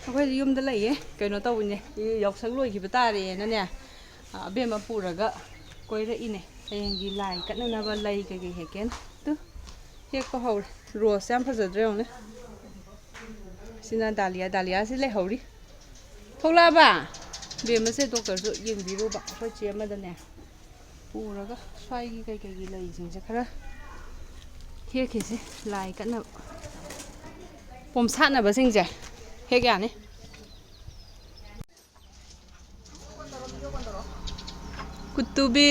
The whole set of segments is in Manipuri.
ꯑꯩꯈꯣꯏꯗꯤ ꯌꯨꯝꯗ ꯂꯩꯌꯦ ꯀꯩꯅꯣ ꯇꯧꯕꯅꯦ ꯌꯥꯎꯁꯪ ꯂꯣꯏꯈꯤꯕ ꯇꯥꯔꯦꯅꯅꯦ ꯑꯕꯦꯝꯃ ꯄꯨꯔꯒ ꯀꯣꯏꯔꯛꯏꯅꯦ ꯍꯌꯦꯡꯒꯤ ꯂꯥꯏ ꯀꯠꯅꯅꯕ ꯂꯩ ꯀꯩꯀꯩ ꯍꯦꯛꯀꯦꯅ ꯇꯨ ꯍꯦꯛꯄ ꯍꯧꯔꯦ ꯔꯣꯁ ꯌꯥꯝ ꯐꯖꯗ꯭ꯔꯦ ꯌꯦꯡꯉꯨꯅꯦ ꯁꯤꯅ ꯗꯥꯂꯤꯌꯥꯁꯤ ꯂꯩꯍꯧꯔꯤ ꯊꯣꯛꯂꯛꯑꯕ ꯕꯦꯝꯃꯁꯦ ꯗꯣꯛꯇꯔꯁꯨ ꯌꯦꯡꯕꯤꯔꯨꯕ ꯑꯩꯈꯣꯏ ꯆꯦ ꯑꯃꯗꯅꯦ ꯄꯨꯔꯒ ꯁ꯭ꯋꯥꯏꯒꯤ ꯀꯩꯀꯩꯒꯤ ꯂꯩꯁꯤꯡꯁꯦ ꯈꯔ ꯍꯦꯛꯈꯤꯁꯤ ꯂꯥꯏ ꯀꯠꯅꯕ ꯄꯣꯝ ꯁꯥꯠꯅꯕꯁꯤꯡꯁꯦ ꯍꯦꯛ ꯌꯥꯅꯤ ꯀꯨꯠꯇꯨꯕꯤ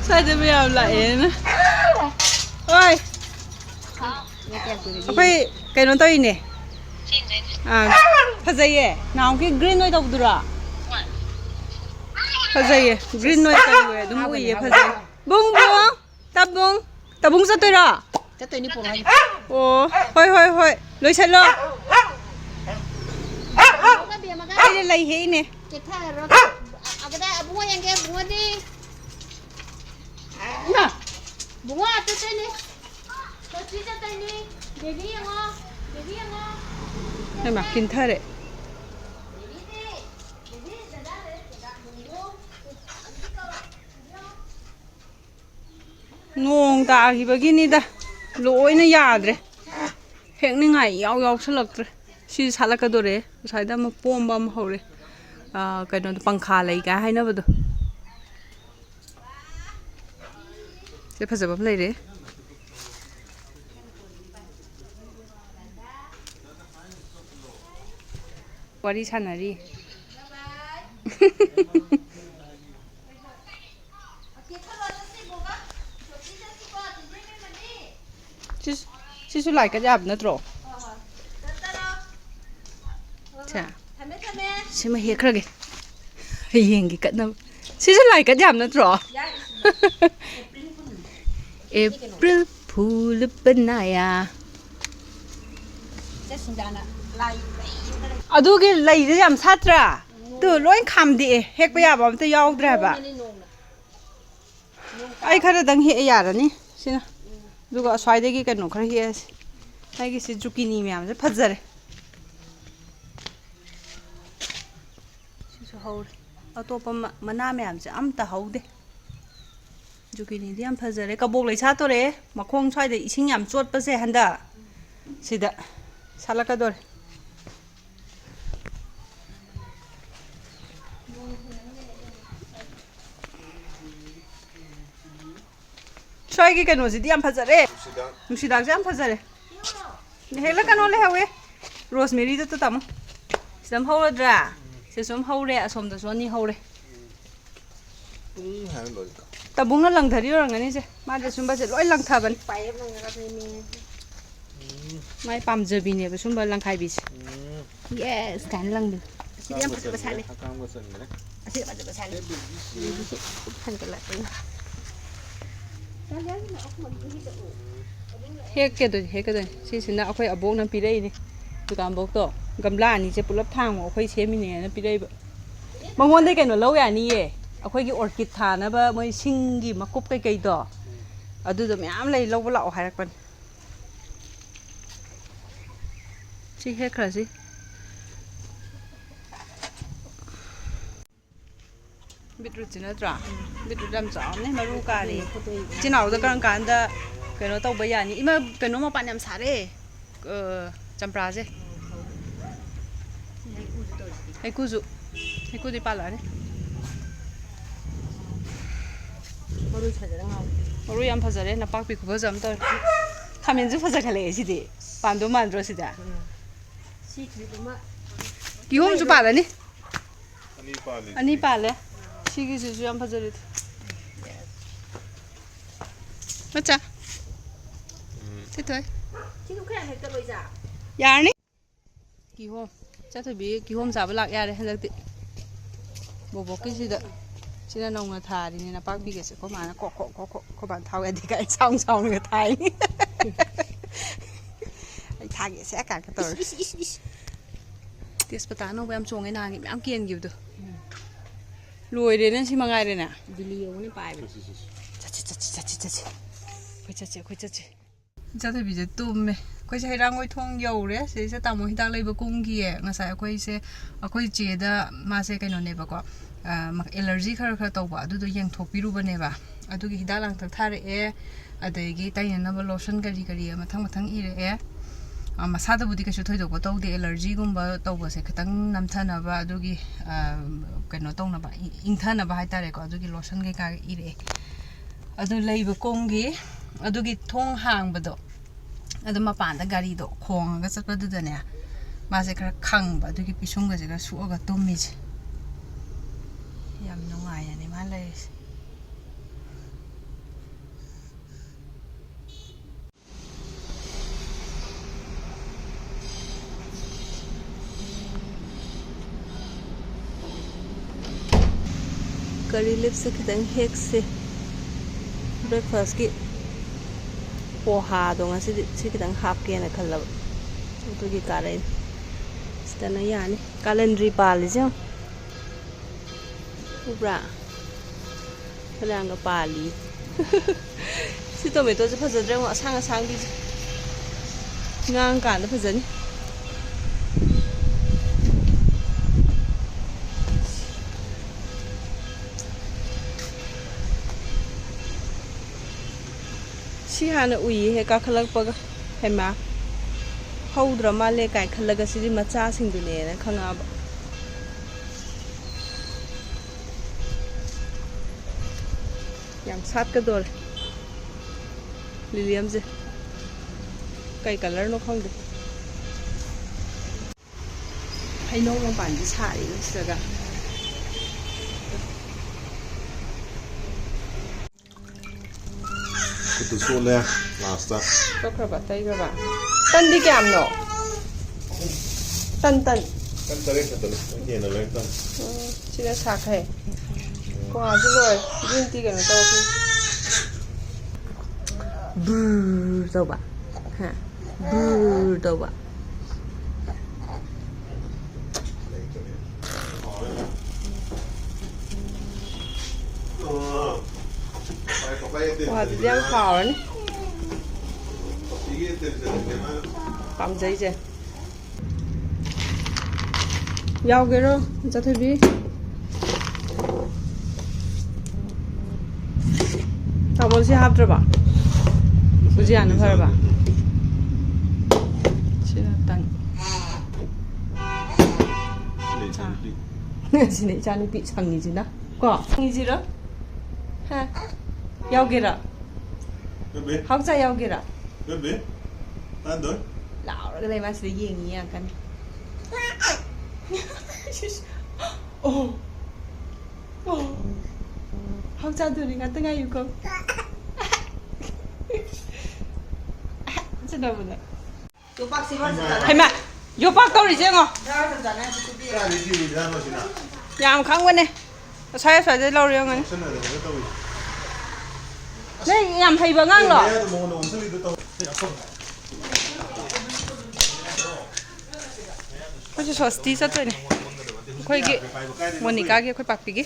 ꯁ꯭ꯋꯥꯏꯗ ꯃꯌꯥꯝ ꯂꯥꯛꯑꯦꯅ ꯍꯣꯏ ꯑꯩꯈꯣꯏ ꯀꯩꯅꯣ ꯇꯧꯔꯤꯅꯦ ꯐꯖꯩꯌꯦ ꯅꯍꯥꯟꯃꯨꯛꯀꯤ ꯒ꯭ꯔꯤꯟ ꯑꯣꯏ ꯇꯧꯕꯗꯨꯔꯣ ꯐꯖꯩꯌꯦ ꯒ꯭ꯔꯤꯟ ꯑꯣꯏ ꯀꯔꯤ ꯑꯣꯏ ꯑꯗꯨꯝ ꯎꯏꯌꯦ ꯐꯖꯩ ꯕꯨꯡ ꯇꯥꯕꯨꯡ ꯆꯠꯇꯣꯏꯔꯣ ꯆꯠꯇꯣꯏꯅꯤ ꯄꯨꯔꯣ ꯑꯣ ꯍꯣꯏ ꯂꯣꯏꯁꯜꯂꯣ ꯑꯩꯅ ꯂꯩ ꯍꯦꯛꯏꯅꯦ ꯑꯕꯨꯡꯉꯣ ꯌꯦꯡꯒꯦ ꯕꯨꯡꯉꯣꯗꯤ ꯕꯨꯡꯉꯣ ꯆꯠꯇꯣꯏꯅꯤ ꯁꯣꯆꯤ ꯆꯠꯇꯣꯏꯅꯤ ꯕꯦꯕꯤ ꯌꯦꯡꯉꯣ ꯍꯩꯃꯥ ꯀꯤꯟꯊꯔꯦ ꯅꯣꯡ ꯇꯥꯈꯤꯕꯒꯤꯅꯤꯗ ꯂꯣꯏꯅ ꯌꯥꯗ꯭ꯔꯦ ꯍꯦꯛꯅꯤꯡꯉꯥꯏ ꯌꯥꯎꯁꯜꯂꯛꯇ꯭ꯔꯦ ꯁꯤꯁꯨ ꯁꯥꯠꯂꯛꯀꯗꯣꯔꯦ ꯉꯁꯥꯏꯗ ꯑꯃ ꯄꯣꯝꯕ ꯑꯃ ꯍꯧꯔꯦ ꯀꯩꯅꯣꯗꯣ ꯄꯪꯈꯥ ꯂꯩ ꯀꯥꯏ ꯍꯥꯏꯅꯕꯗꯣ ꯁꯤ ꯐꯖꯕ ꯑꯃ ꯂꯩꯔꯦ ꯋꯥꯔꯤ ꯁꯥꯟꯅꯔꯤ ꯁꯤꯁꯨ ꯂꯥꯏ ꯀꯠ ꯌꯥꯕ ꯅꯠꯇ꯭ꯔꯣ ꯁꯤꯃ ꯍꯦꯛꯈ꯭ꯔꯒꯦ ꯍꯌꯦꯡꯒꯤ ꯀꯠꯅꯕ ꯁꯤꯁꯨ ꯂꯥꯏ ꯀꯠ ꯌꯥꯕ ꯅꯠꯇ꯭ꯔꯣ ꯑꯦꯄ꯭ꯔꯤꯜ ꯐꯨꯜ ꯕꯅꯥꯌꯥ ꯑꯗꯨꯒꯤ ꯂꯩꯁꯦ ꯌꯥꯝ ꯁꯥꯠꯇ꯭ꯔꯥ ꯇꯨ ꯂꯣꯏ ꯈꯥꯝꯗꯦꯛꯑꯦ ꯍꯦꯛꯄ ꯌꯥꯕ ꯑꯝꯇ ꯌꯥꯎꯗ꯭ꯔꯦ ꯍꯥꯏꯕ ꯑꯩ ꯈꯔꯗꯪ ꯍꯦꯛꯑ ꯌꯥꯔꯅꯤ ꯁꯤꯅ ꯑꯗꯨꯒ ꯑꯁ꯭ꯋꯥꯏꯗꯒꯤ ꯀꯩꯅꯣ ꯈꯔ ꯍꯦꯛꯑꯁꯤ ꯑꯩꯒꯤꯁꯤ ꯖꯨꯀꯤꯅꯤ ꯃꯌꯥꯝꯁꯦ ꯐꯖꯔꯦ ꯁꯤꯁꯨ ꯍꯧꯔꯦ ꯑꯇꯣꯞꯄ ꯃꯅꯥ ꯃꯌꯥꯝꯁꯦ ꯑꯝꯇ ꯍꯧꯗꯦ ꯖꯨꯀꯤꯅꯤꯗꯤ ꯌꯥꯝ ꯐꯖꯔꯦ ꯀꯕꯣꯛ ꯂꯩ ꯁꯥꯠꯇꯣꯔꯦ ꯃꯈꯣꯡ ꯁ꯭ꯋꯥꯏꯗ ꯏꯁꯤꯡ ꯌꯥꯝ ꯆꯣꯠꯄꯁꯦ ꯍꯟꯗꯛ ꯁꯤꯗ ꯁꯥꯠꯂꯛꯀꯗꯣꯔꯦ ꯁ꯭ꯋꯥꯏꯒꯤ ꯀꯩꯅꯣꯁꯤꯗꯤ ꯌꯥꯝ ꯐꯖꯔꯦ ꯅꯨꯡꯁꯤꯗꯥꯛꯁꯦ ꯌꯥꯝ ꯐꯖꯔꯦ ꯍꯦꯛꯂꯛꯀꯅꯣ ꯂꯩꯍꯧꯋꯦ ꯔꯣꯁꯃꯦꯔꯤꯗꯨ ꯇꯥꯃꯣ ꯁꯤꯗ ꯑꯃ ꯍꯧꯔꯗ꯭ꯔꯥ ꯁꯤꯁꯨ ꯑꯃ ꯍꯧꯔꯦ ꯑꯁꯣꯝꯗꯁꯨ ꯑꯅꯤ ꯍꯧꯔꯦ ꯇꯥꯕꯨꯡꯅ ꯂꯪꯊꯔꯤ ꯑꯣꯏꯔꯝꯒꯅꯤꯁꯦ ꯃꯥꯗꯤ ꯁꯨꯝꯕꯁꯦ ꯂꯣꯏ ꯂꯪꯊꯕꯅꯤ ꯃꯥꯏ ꯄꯥꯝꯖꯕꯤꯅꯦꯕ ꯁꯨꯝꯕ ꯂꯪꯈꯥꯏꯕꯤꯁꯦ ꯌꯦꯁ ꯀꯥꯏꯅ ꯂꯪꯕꯤ ꯑꯁꯤꯗꯤ ꯌꯥꯝ ꯐꯖꯕ ꯁꯥꯠꯂꯦ ꯑꯁꯤꯗꯤ ꯐꯖꯕ ꯁꯥꯠꯂꯦ ꯍꯦꯛꯀꯗꯣꯏꯅꯤ ꯁꯤꯁꯤꯅ ꯑꯩꯈꯣꯏ ꯑꯕꯣꯛꯅ ꯄꯤꯔꯛꯏꯅꯤ ꯗꯨꯀꯥꯟꯕꯣꯛꯇꯣ ꯒꯝꯂꯥ ꯑꯅꯤꯁꯦ ꯄꯨꯂꯞ ꯊꯥꯡꯃꯨ ꯑꯩꯈꯣꯏ ꯁꯦꯝꯃꯤꯅꯦꯅ ꯄꯤꯔꯛꯏꯕ ꯃꯉꯣꯟꯗꯩ ꯀꯩꯅꯣ ꯂꯧ ꯌꯥꯅꯤꯌꯦ ꯑꯩꯈꯣꯏꯒꯤ ꯑꯣꯔꯀꯤꯠ ꯊꯥꯅꯕ ꯃꯣꯏ ꯁꯤꯡꯒꯤ ꯃꯀꯨꯞ ꯀꯩꯀꯩꯗꯣ ꯑꯗꯨꯗꯣ ꯃꯌꯥꯝ ꯂꯩ ꯂꯧꯕ ꯂꯥꯛꯑꯣ ꯍꯥꯏꯔꯛꯄꯅꯤ ꯁꯤ ꯍꯦꯛꯈ꯭ꯔꯁꯤ ꯕꯤꯠꯔꯨꯠꯁꯤ ꯅꯠꯇ꯭ꯔꯥ ꯕꯤꯠꯔꯨꯠ ꯌꯥꯝ ꯆꯥꯎꯅꯦ ꯃꯔꯨ ꯀꯥꯔꯦ ꯏꯆꯤꯟꯅꯥꯎꯗ ꯀꯔꯝ ꯀꯥꯟꯗ ꯀꯩꯅꯣ ꯇꯧꯕ ꯌꯥꯅꯤ ꯏꯃꯥ ꯀꯩꯅꯣ ꯃꯄꯥꯟ ꯌꯥꯝ ꯁꯥꯔꯦ ꯆꯝꯄ꯭ꯔꯥꯁꯦ ꯍꯩꯀꯨꯗꯤ ꯄꯥꯜꯂꯛꯑꯅꯤ ꯃꯔꯨ ꯌꯥꯝ ꯐꯖꯔꯦ ꯅꯄꯥꯛꯄꯤ ꯈꯨꯐꯖ ꯑꯃ ꯇꯧꯔꯦ ꯈꯥꯃꯦꯟꯁꯨ ꯐꯖꯈꯠꯂꯛꯑꯦ ꯁꯤꯗꯤ ꯄꯥꯟꯗꯧ ꯃꯥꯟꯗ꯭ꯔꯣ ꯁꯤꯗ ꯀꯤꯍꯣꯝꯁꯨ ꯄꯥꯜꯂꯅꯤ ꯑꯅꯤ ꯄꯥꯜꯂꯦ ꯁꯤꯒꯤꯁꯤꯁꯨ ꯌꯥꯝ ꯐꯖꯔꯦ ꯃꯆꯥ ꯊꯣꯏ ꯌꯥꯔꯅꯤ ꯀꯤꯍꯣꯝ ꯆꯠꯊꯕꯤ ꯀꯤꯍꯣꯝ ꯆꯥꯕ ꯂꯥꯛ ꯌꯥꯔꯦ ꯍꯟꯗꯛꯇꯤ ꯕꯣꯕꯣꯛꯀꯤꯁꯤꯗ ꯁꯤꯅ ꯅꯧꯅ ꯊꯥꯔꯤꯅꯤ ꯅꯄꯥꯛꯄꯤꯒꯁꯦ ꯑꯩꯈꯣꯏ ꯃꯥꯅ ꯀꯣꯛ ꯑꯩꯈꯣꯏ ꯃꯥꯅ ꯊꯥꯎ ꯌꯥꯗꯦ ꯀꯥꯏ ꯁꯥꯎꯅꯒ ꯊꯥꯏꯅꯤ ꯑꯩ ꯊꯥꯒꯦꯁꯦ ꯀꯥꯏꯅ ꯇꯧꯔꯦ ꯇꯦꯖꯄꯇꯥ ꯑꯅꯧꯕ ꯌꯥꯝ ꯆꯣꯡꯉꯦ ꯅꯍꯥꯟꯒꯤ ꯃꯌꯥꯝ ꯀꯦꯟꯈꯤꯕꯗꯣ ꯂꯣꯏꯔꯦꯅꯦ ꯁꯤ ꯃꯉꯥꯏꯔꯦꯅꯦ ꯗꯤꯜꯂꯤ ꯌꯧꯅꯤ ꯄꯥꯏꯕ ꯆꯠꯁꯤ ꯑꯩꯈꯣꯏ ꯆꯠꯁꯤ ꯆꯠꯊꯕꯤꯁꯦ ꯇꯨꯝꯃꯦ ꯑꯩꯈꯣꯏꯁꯦ ꯍꯩꯔꯥꯡꯒꯣꯏ ꯊꯣꯡ ꯌꯧꯔꯦ ꯁꯤꯁꯦ ꯇꯥꯃꯣ ꯍꯤꯗꯥꯛ ꯂꯩꯕ ꯀꯨꯝꯈꯤꯌꯦ ꯉꯁꯥꯏ ꯑꯩꯈꯣꯏ ꯆꯦꯗ ꯃꯥꯁꯦ ꯀꯩꯅꯣꯅꯦꯕꯀꯣ ꯑꯦꯂꯔꯖꯤ ꯈꯔ ꯇꯧꯕ ꯑꯗꯨꯗꯣ ꯌꯦꯡꯊꯣꯛꯄꯤꯔꯨꯕꯅꯦꯕ ꯑꯗꯨꯒꯤ ꯍꯤꯗꯥꯛ ꯂꯥꯡꯊꯛ ꯊꯥꯔꯛꯑꯦ ꯑꯗꯒꯤ ꯇꯩꯅꯅꯕ ꯂꯣꯁꯟ ꯀꯔꯤ ꯃꯊꯪ ꯏꯔꯛꯑꯦ ꯃꯁꯥꯗꯕꯨꯗꯤ ꯀꯩꯁꯨ ꯊꯣꯏꯗꯣꯛꯄ ꯇꯧꯗꯦ ꯑꯦꯂꯔꯖꯤꯒꯨꯝꯕ ꯇꯧꯕꯁꯦ ꯈꯤꯇꯪ ꯅꯝꯊꯅꯕ ꯑꯗꯨꯒꯤ ꯀꯩꯅꯣ ꯇꯧꯅꯕ ꯏꯪꯊꯅꯕ ꯍꯥꯏꯇꯥꯔꯦꯀꯣ ꯑꯗꯨꯒꯤ ꯂꯣꯁꯟ ꯀꯩꯀꯥ ꯏꯔꯛꯑꯦ ꯑꯗꯨ ꯂꯩꯕ ꯀꯨꯝꯒꯤ ꯑꯗꯨꯒꯤ ꯊꯣꯡ ꯍꯥꯡꯕꯗꯣ ꯑꯗꯨ ꯃꯄꯥꯟꯗ ꯒꯥꯔꯤꯗꯣ ꯈꯣꯡꯉꯒ ꯆꯠꯄꯗꯨꯗꯅꯦ ꯃꯥꯁꯦ ꯈꯔ ꯈꯪꯕ ꯑꯗꯨꯒꯤ ꯄꯤꯁꯨꯝꯒꯁꯦ ꯈꯔ ꯁꯣꯛꯑꯒ ꯇꯨꯝꯃꯤꯁꯦ ꯌꯥꯝ ꯅꯨꯡꯉꯥꯏꯅꯅꯦ ꯃꯥ ꯂꯩꯔꯤꯁꯦ ꯀꯔꯤ ꯂꯤꯞꯁꯦ ꯈꯤꯇꯪ ꯍꯦꯛꯁꯦ ꯕ꯭ꯔꯦꯛꯐꯥꯁꯀꯤ ꯄꯣꯍꯥꯗꯣ ꯉꯁꯤꯗꯤ ꯁꯤ ꯈꯤꯇꯪ ꯍꯥꯞꯀꯦꯅ ꯈꯜꯂꯕ ꯑꯗꯨꯒꯤ ꯀꯥꯔꯛꯏꯅꯦ ꯁꯤꯗꯅ ꯌꯥꯅꯤ ꯀꯥꯂꯦꯟꯗ꯭ꯔꯤ ꯄꯥꯜꯂꯤꯁꯦ ꯎꯕ꯭ꯔꯥ ꯐꯅꯌꯥꯝꯒ ꯄꯥꯜꯂꯤ ꯁꯤ ꯇꯣꯃꯦꯇꯣꯁꯦ ꯐꯖꯗ꯭ꯔꯦ ꯑꯃꯨꯛ ꯑꯁꯥꯡꯕꯤꯁꯦ ꯉꯥꯡꯀꯥꯟꯗ ꯐꯖꯅꯤ ꯁꯤ ꯍꯥꯟꯅ ꯎꯏꯌꯦ ꯍꯦꯛ ꯀꯥꯈꯠꯂꯛꯄꯒ ꯍꯩꯃꯥ ꯍꯧꯗ꯭ꯔ ꯃꯥꯜꯂꯦ ꯀꯥꯏ ꯈꯜꯂꯒ ꯁꯤꯗꯤ ꯃꯆꯥꯁꯤꯡꯗꯨꯅꯦꯅ ꯈꯪꯉꯛꯑꯕ ꯌꯥꯝ ꯁꯥꯠꯀꯗꯣꯔꯦ ꯂꯤꯂꯤꯌꯝꯁꯦ ꯀꯩ ꯀꯂꯔꯅꯣ ꯈꯪꯗꯦ ꯍꯩꯅꯧ ꯃꯄꯥꯟꯗꯤ ꯁꯥꯔꯤꯅꯤ ꯁꯤꯗꯒ ꯈꯨꯠꯇꯨ ꯆꯣꯠꯂꯦ ꯂꯥꯁꯇ ꯆꯣꯠꯈ꯭ꯔꯕ ꯇꯩꯈ꯭ꯔꯕ ꯇꯟꯗꯤ ꯀꯌꯥꯝꯅꯣ ꯇꯟ ꯇꯔꯦꯠ ꯈꯛꯇꯅꯤ ꯍꯦꯟꯅ ꯂꯩꯔꯛꯇ sila sakhe ko ajuloy green tea ga to ki brr to ba ha brr to ba Wah, dia yang khảo đấy. Phạm giấy chứ. Giao cái đó, cho thôi đi. Tao muốn xe hấp rồi bà. Cứ gì ăn thôi bà. Chỉ là tận. Chị này cha nó bị chẳng gì đó. Có, gì đó. Ha. 여기라. 왜? 학자 여기라. 왜? 난 널? lão cái này mà sẽ gì nhỉ cần. Oh. Oh. 학자 둘이 같은 거 이거. 진짜 보네. 요박 씨발. 해마. 요박 떨이 쟁어. 양 강원에. 사야 돼 라우령은. 네, 얌 hay ngang rồi. Có cho sốt tí rất rồi này. Khơi kì, muốn nỉ cá kia khơi bạc tí.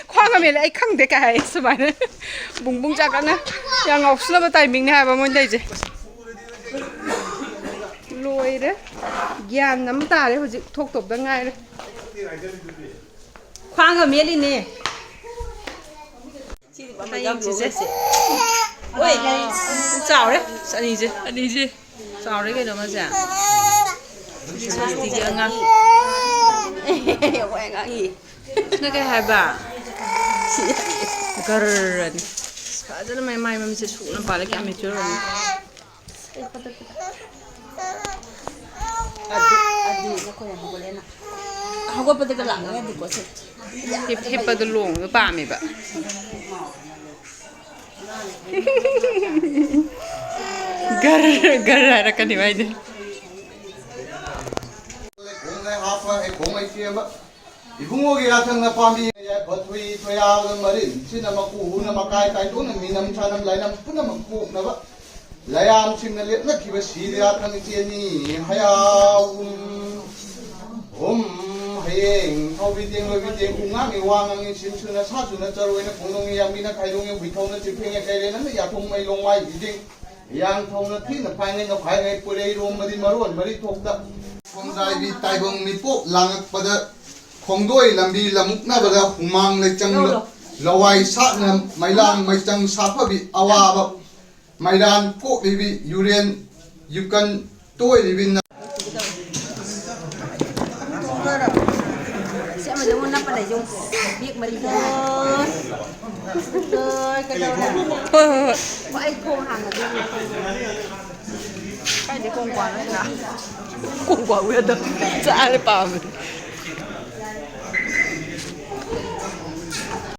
Khoang ở miền lại khăng thế cái số bài này. Bùng bùng chắc ăn á. Yang ngọc xưa mà tay mình này vào môn đây chứ. Lôi đấy. Giang nắm ta đấy, hồi chị thuốc tục ra ngay đấy. Khoang ở miền đi nè. Ôi, chào đấy, anh đi chứ, chào đấy cái đó mà chả, thì cái ngang, quay ngang gì, nó cái hai bà, gần, phải rất là may mình sẽ sụn nó phải là cái ăn chưa rồi, không có cái lặng nghe thì có thể, hip bắt luôn nó bà mày bà. Gar kan di mana? 이붕어기 같은 거 밤이 버트위 토야는 말인 지나마고 우나마 까이 돈은 미남 차남 라이남 푸나마 꼭 나봐 라얌 침날 lep나 기버 시리아 탕 지니 하야움 해행 터비딩 러비딩 공항이 왕항이 심추나 사주나 저로에는 공동의 양미나 가이동의 위통은 집행에 가이래는 야통마이 롱마이 비딩 yang thong na thi na phai ngai na phai ngai purei rom mari maron mari thok da khom dai bi tai bong mi pok langak pada khongdoi lambi lamuk na bada humang le chang lawai sa na mailang mai chang sa pha bi awa ba maidan ko bi yuren yukan toi bi na sẽ mà giống năm này dùng việc mà đi chơi cái đâu này có anh khô hàng ở bên này cái gì con quả đấy nè con quả uyên đâu ra cái bà mình